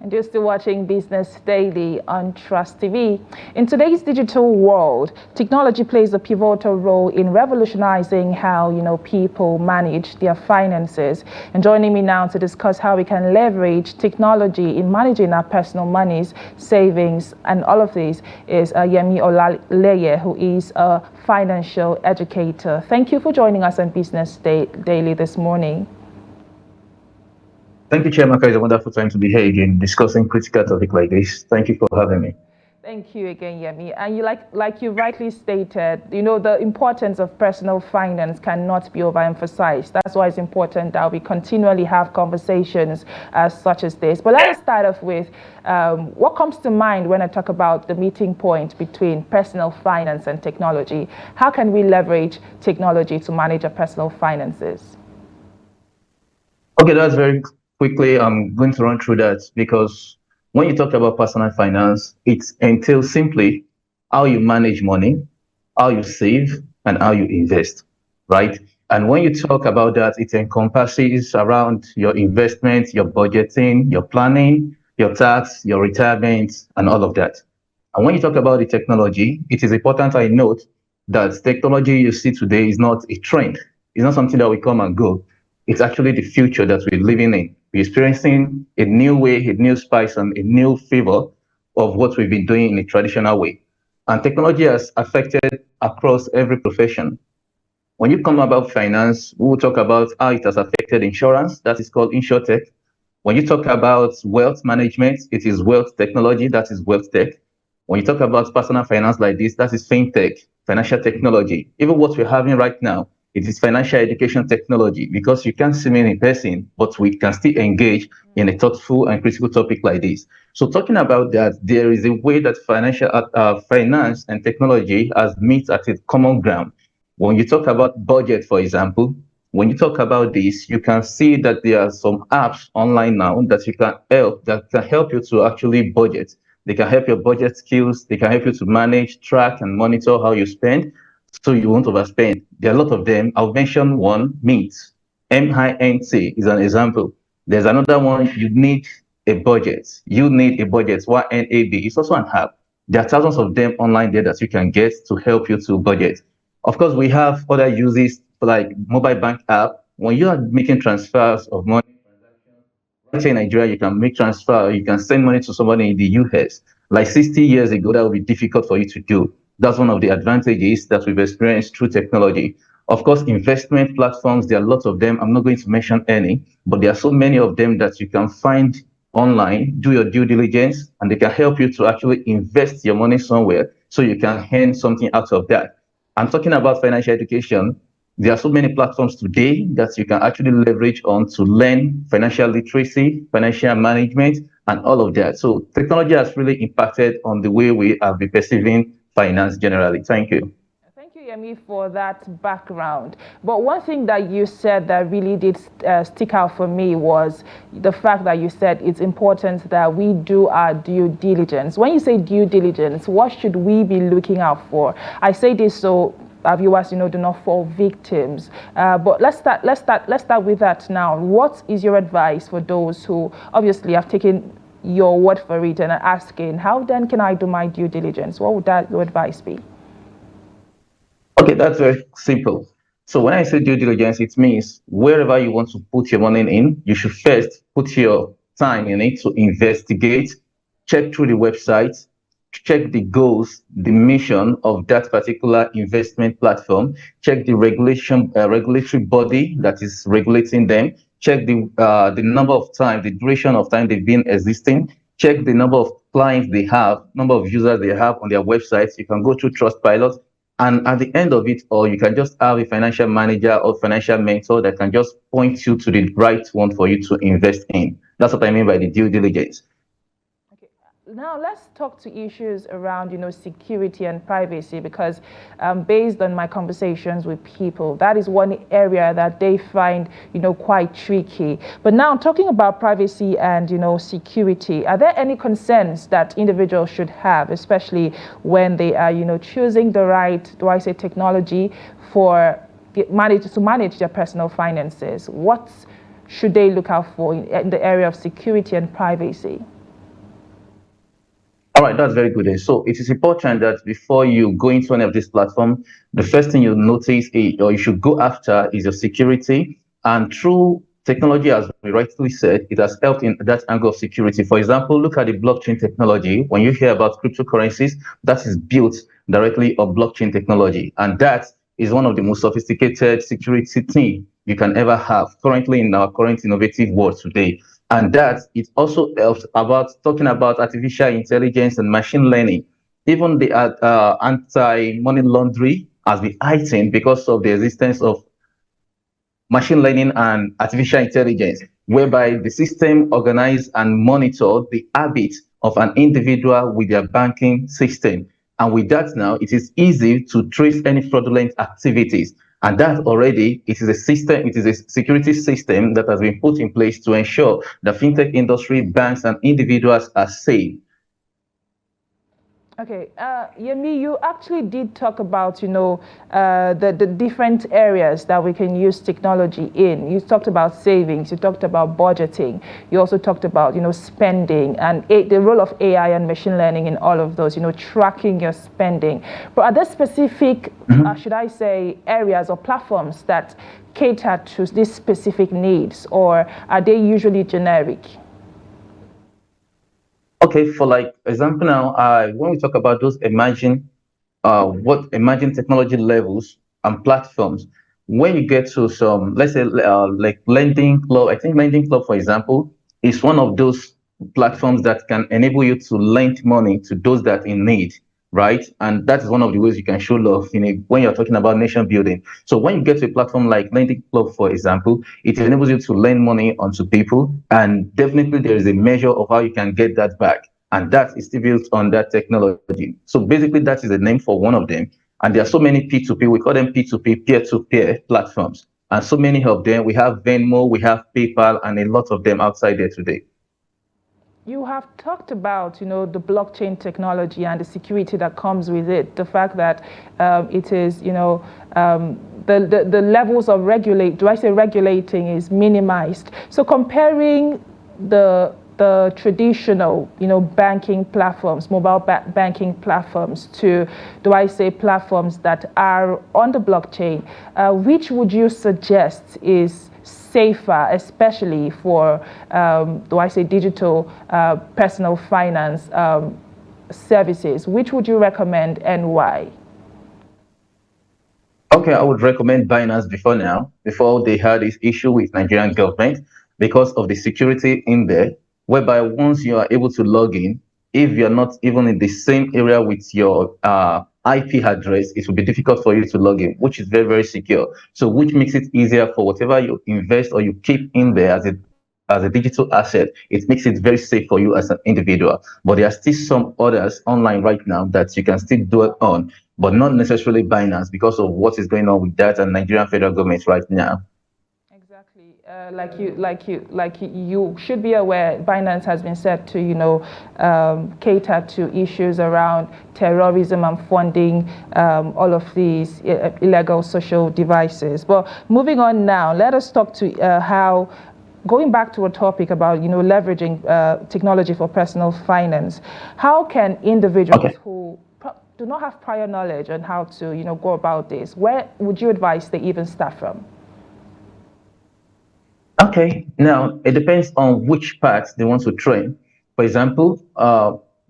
And you're still watching Business Daily on Trust TV. In today's digital world, technology plays a pivotal role in revolutionizing how, people manage their finances. And joining me now to discuss how we can leverage technology in managing our personal monies, savings, and all of this is Yemmie Olaleye, who is a financial educator. Thank you for joining us on Business Daily this morning. Thank you, Chiamaka. It's a wonderful time to be here again discussing critical topic like this. Thank you for having me. Thank you again, Yemmie. And you like you rightly stated, the importance of personal finance cannot be overemphasized. That's why it's important that we continually have conversations such as this. But let us start off with what comes to mind when I talk about the meeting point between personal finance and technology. How can we leverage technology to manage our personal finances? Okay, that's very quickly. I'm going to run through that because when you talk about personal finance, it entails simply how you manage money, how you save, and how you invest, right? And when you talk about that, it encompasses around your investment, your budgeting, your planning, your tax, your retirement, and all of that. And when you talk about the technology, it is important I note that technology you see today is not a trend. It's not something that will come and go. It's actually the future that we're living in. We're experiencing a new way, a new spice, and a new favor of what we've been doing in a traditional way. And technology has affected across every profession. When you come about finance, we will talk about how it has affected insurance. That is called insurtech. When you talk about wealth management, it is wealth technology. That is wealth tech. When you talk about personal finance like this, that is fintech, financial technology. Even what we're having right now, it is financial education technology because you can't see me in person, but we can still engage in a thoughtful and critical topic like this. So talking about that, there is a way that finance and technology has met at a common ground. When you talk about budget, for example, when you talk about this, you can see that there are some apps online now that can help you to actually budget. They can help your budget skills. They can help you to manage, track, and monitor how you spend so you won't overspend. There are a lot of them. I'll mention one, Mint. MINT is an example. There's another one, you need a budget. You need a budget, YNAB. It's also an app. There are thousands of them online there that you can get to help you to budget. Of course, we have other uses like mobile bank app. When you are making transfers of money, right here in Nigeria, you can make transfer, you can send money to somebody in the US. Like 60 years ago, that would be difficult for you to do. That's one of the advantages that we've experienced through technology. Of course, investment platforms, there are lots of them. I'm not going to mention any, but there are so many of them that you can find online, do your due diligence, and they can help you to actually invest your money somewhere so you can earn something out of that. I'm talking about financial education. There are so many platforms today that you can actually leverage on to learn financial literacy, financial management, and all of that. So technology has really impacted on the way we have been perceiving finance generally. Thank you. Thank you, Yemmie, for that background. But one thing that you said that really did stick out for me was the fact that you said it's important that we do our due diligence. When you say due diligence, what should we be looking out for? I say this so our viewers, do not fall victims. But let's start with that now. What is your advice for those who obviously have taken your word for it and are asking, how then can I do my due diligence? What would your advice be? Okay, that's very simple. So when I say due diligence, it means wherever you want to put your money in, you should first put your time in it to investigate, check through the website, check the goals, the mission of that particular investment platform, check the regulatory body that is regulating them, check the number of time, the duration of time they've been existing, check the number of clients they have, number of users they have on their websites. You can go through Trustpilot, and at the end of it, or you can just have a financial manager or financial mentor that can just point you to the right one for you to invest in. That's what I mean by the due diligence. Now let's talk to issues around, security and privacy, because based on my conversations with people, that is one area that they find, quite tricky. But now talking about privacy and, security, are there any concerns that individuals should have, especially when they are, choosing the right, technology to manage their personal finances? What should they look out for in the area of security and privacy? All right, that's very good. So it is important that before you go into any of this platform, the first thing you notice or you should go after is your security. And through technology, as we rightly said, it has helped in that angle of security. For example, look at the blockchain technology. When you hear about cryptocurrencies, that is built directly on blockchain technology. And that is one of the most sophisticated security thing you can ever have currently in our current innovative world today. And that it also helps about talking about artificial intelligence and machine learning. Even the anti-money laundering has been heightened because of the existence of machine learning and artificial intelligence, whereby the system organize and monitor the habits of an individual with their banking system. And with that now, it is easy to trace any fraudulent activities. And that already, it is a system, it is a security system that has been put in place to ensure the fintech industry, banks, and individuals are safe. Okay, Yemmie, you actually did talk about, the different areas that we can use technology in. You talked about savings, you talked about budgeting, you also talked about, spending and the role of AI and machine learning in all of those, tracking your spending. But are there specific, should I say, areas or platforms that cater to these specific needs, or are they usually generic? Okay, for like example now, when we talk about those emerging, what emerging technology levels and platforms, when you get to some, let's say, like Lending Club, I think Lending Club, for example, is one of those platforms that can enable you to lend money to those that in need, right? And that is one of the ways you can show love when you're talking about nation building. So when you get to a platform like Lending Club, for example, it enables you to lend money onto people, and definitely there is a measure of how you can get that back. And that is still built on that technology. So basically, that is the name for one of them. And there are so many P2P, we call them P2P, peer-to-peer platforms. And so many of them, we have Venmo, we have PayPal, and a lot of them outside there today. You have talked about, the blockchain technology and the security that comes with it. The fact that it is, the levels of regulating is minimized. So comparing the traditional, banking platforms, mobile banking platforms to, platforms that are on the blockchain, which would you suggest is safer, especially for, digital personal finance services? Which would you recommend and why? Okay, I would recommend Binance before they had this issue with Nigerian government because of the security in there, whereby once you are able to log in, if you're not even in the same area with your IP address, it will be difficult for you to log in, which is very, very secure. So which makes it easier for whatever you invest or you keep in there as a digital asset, it makes it very safe for you as an individual. But there are still some others online right now that you can still do it on, but not necessarily Binance because of what is going on with that and Nigerian federal government right now. Exactly. You should be aware, Binance has been said to, cater to issues around terrorism and funding all of these illegal social devices. But moving on now, let us talk to how, going back to a topic about, leveraging technology for personal finance, how can individuals who do not have prior knowledge on how to, go about this, where would you advise they even start from? Okay, now it depends on which part they want to train. For example,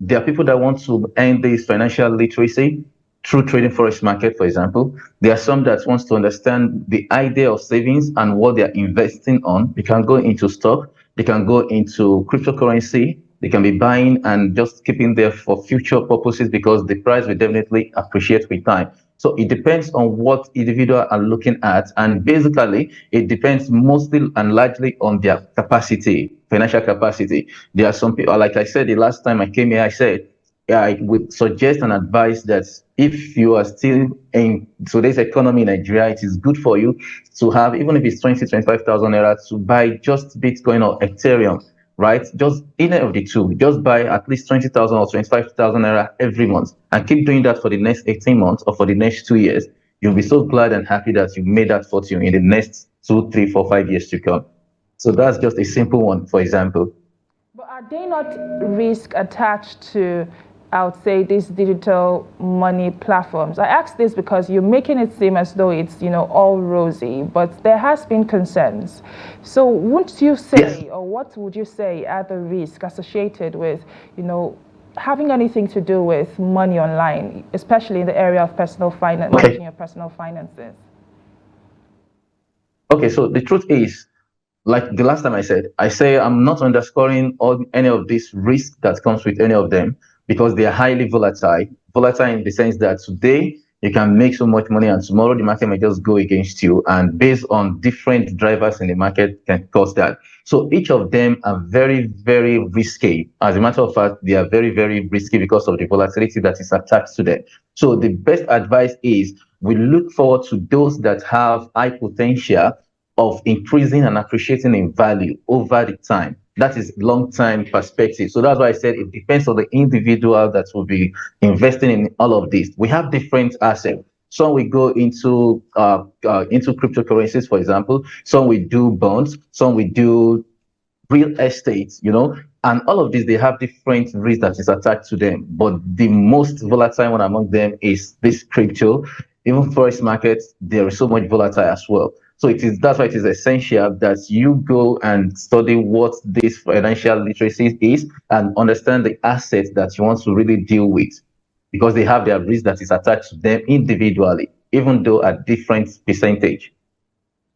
there are people that want to earn this financial literacy through trading forex market, for example. There are some that wants to understand the idea of savings and what they're investing on. They can go into stock, they can go into cryptocurrency, they can be buying and just keeping there for future purposes because the price will definitely appreciate with time. So it depends on what individual are looking at, and basically it depends mostly and largely on their capacity, financial capacity. There are some people, like I said the last time I came here, I said I would suggest and advise that if you are still in today's economy in Nigeria, it is good for you to have, even if it's 25,000 naira, to buy just Bitcoin or Ethereum, right? Just either of the two, just buy at least 20,000 or 25,000 naira every month and keep doing that for the next 18 months or for the next 2 years. You'll be so glad and happy that you made that fortune in the next 2, 3, 4, 5 years to come. So that's just a simple one, for example. But are they not risk attached to I would say, these digital money platforms? I ask this because you're making it seem as though it's, all rosy, but there has been concerns. So wouldn't you say, Yes. or what would you say are the risks associated with, having anything to do with money online, especially in the area of personal finance, managing your personal finances? Okay, so the truth is, like the last time I say I'm not underscoring any of this risk that comes with any of them because they are highly volatile. Volatile in the sense that today you can make so much money and tomorrow the market may just go against you, and based on different drivers in the market can cause that. So each of them are very, very risky. As a matter of fact, they are very, very risky because of the volatility that is attached to them. So the best advice is we look forward to those that have high potential of increasing and appreciating in value over the time. That is long-term perspective. So that's why I said it depends on the individual that will be investing in all of this. We have different assets. Some we go into cryptocurrencies, for example. Some we do bonds. Some we do real estate, and all of these, they have different risks that is attached to them. But the most volatile one among them is this crypto. Even forex markets, there is so much volatile as well. So that's why it is essential that you go and study what this financial literacy is and understand the assets that you want to really deal with, because they have their risk that is attached to them individually, even though at different percentage.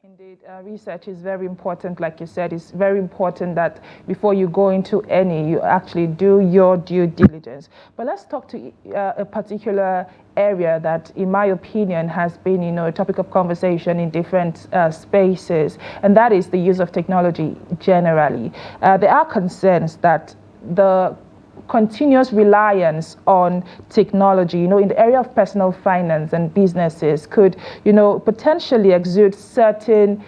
Indeed, research is very important. Like you said, it's very important that before you go into any, you actually do your due diligence. But let's talk to a particular area that, in my opinion, has been, a topic of conversation in different spaces, and that is the use of technology generally. There are concerns that the continuous reliance on technology, in the area of personal finance and businesses could, potentially exude certain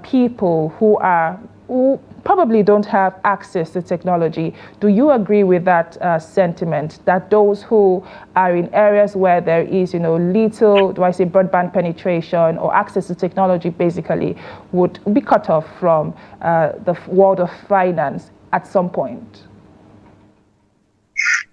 people who probably don't have access to technology. Do you agree with that sentiment, that those who are in areas where there is, little, broadband penetration or access to technology basically would be cut off from the world of finance at some point?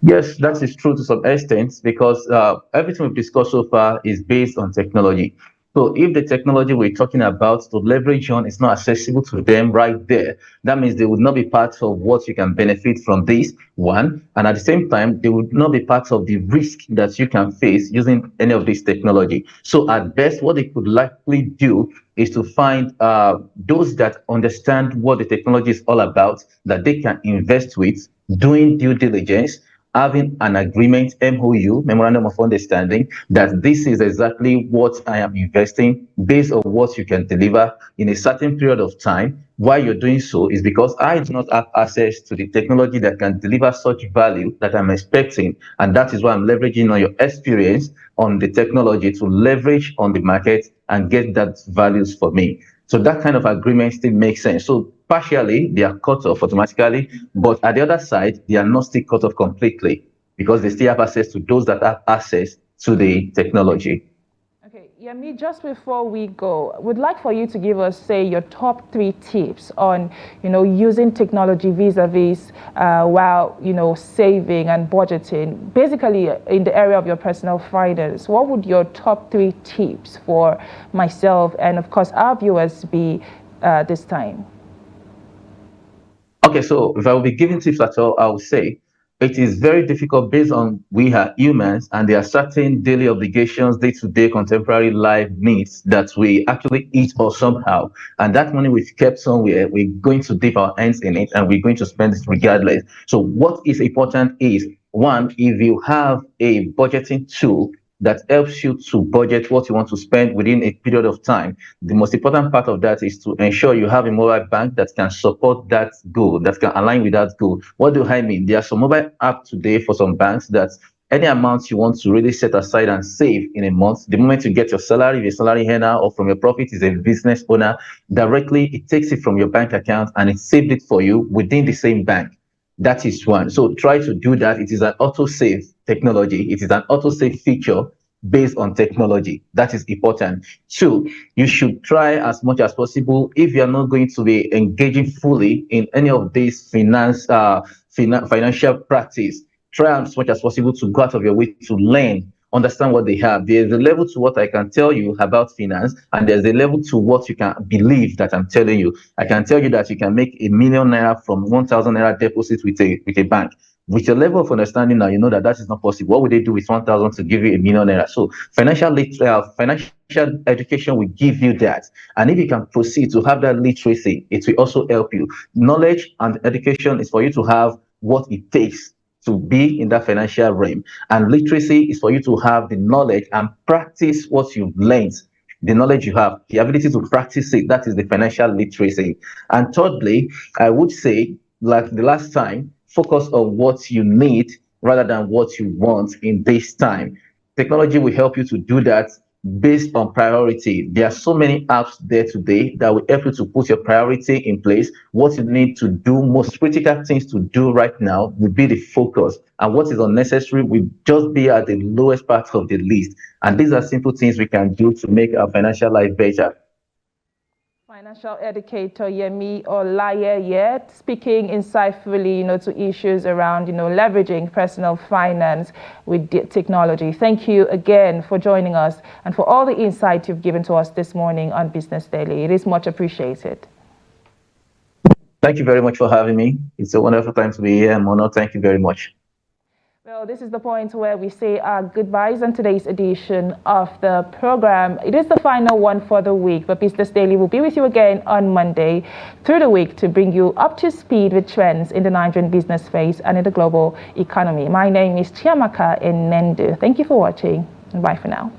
Yes, that is true to some extent because everything we've discussed so far is based on technology. So if the technology we're talking about to leverage on is not accessible to them right there, that means they would not be part of what you can benefit from this one. And at the same time, they would not be part of the risk that you can face using any of this technology. So at best, what they could likely do is to find those that understand what the technology is all about, that they can invest with, doing due diligence, having an agreement, MOU, memorandum of understanding, that this is exactly what I am investing based on what you can deliver in a certain period of time. Why you're doing so is because I do not have access to the technology that can deliver such value that I'm expecting. And that is why I'm leveraging on your experience on the technology to leverage on the market and get that values for me. So that kind of agreement still makes sense. So partially they are cut off automatically, but at the other side, they are not still cut off completely because they still have access to those that have access to the technology. Okay, Yemmie, just before we go, would like for you to give us, say, your top 3 tips on, using technology vis-a-vis while, saving and budgeting, basically in the area of your personal finance. What would your top 3 tips for myself and, of course, our viewers be this time? Okay, so if I will be giving tips at all, I will say it is very difficult based on we are humans and there are certain daily obligations, day-to-day contemporary life needs that we actually eat or somehow. And that money we've kept somewhere, we're going to dip our hands in it and we're going to spend it regardless. So what is important is, one, if you have a budgeting tool that helps you to budget what you want to spend within a period of time. The most important part of that is to ensure you have a mobile bank that can support that goal, that can align with that goal. What do I mean? There are some mobile apps today for some banks that any amount you want to really set aside and save in a month, the moment you get your salary, if you're a salary earner or from your profit is a business owner, directly it takes it from your bank account and it saved it for you within the same bank. That is one. So try to do that. It is an auto save technology. It is an auto save feature based on technology. That is important. Two, you should try as much as possible, if you're not going to be engaging fully in any of these financial practice, try as much as possible to go out of your way to learn, understand what they have. There's a level to what I can tell you about finance, and there's a level to what you can believe that I'm telling you. I can tell you that you can make ₦1,000,000 from 1,000 naira deposit with a bank. With your level of understanding now, you know that that is not possible. What would they do with 1,000 to give you ₦1,000,000 naira? So financial education will give you that. And if you can proceed to have that literacy, it will also help you. Knowledge and education is for you to have what it takes to be in that financial realm. And literacy is for you to have the knowledge and practice what you've learned. The knowledge you have, the ability to practice it, that is the financial literacy. And thirdly, I would say, like the last time, focus on what you need rather than what you want in this time. Technology will help you to do that based on priority. There are so many apps there today that will help you to put your priority in place. What you need to do, most critical things to do right now will be the focus. And what is unnecessary will just be at the lowest part of the list. And these are simple things we can do to make our financial life better. Financial educator Yemmie Olaleye, speaking insightfully, to issues around, leveraging personal finance with technology. Thank you again for joining us and for all the insight you've given to us this morning on Business Daily. It is much appreciated. Thank you very much for having me. It's a wonderful time to be here, Mono. Thank you very much. Well, this is the point where we say our goodbyes on today's edition of the program. It is the final one for the week, but Business Daily will be with you again on Monday through the week to bring you up to speed with trends in the Nigerian business space and in the global economy. My name is Chiamaka enendu. Thank you for watching, and bye for now.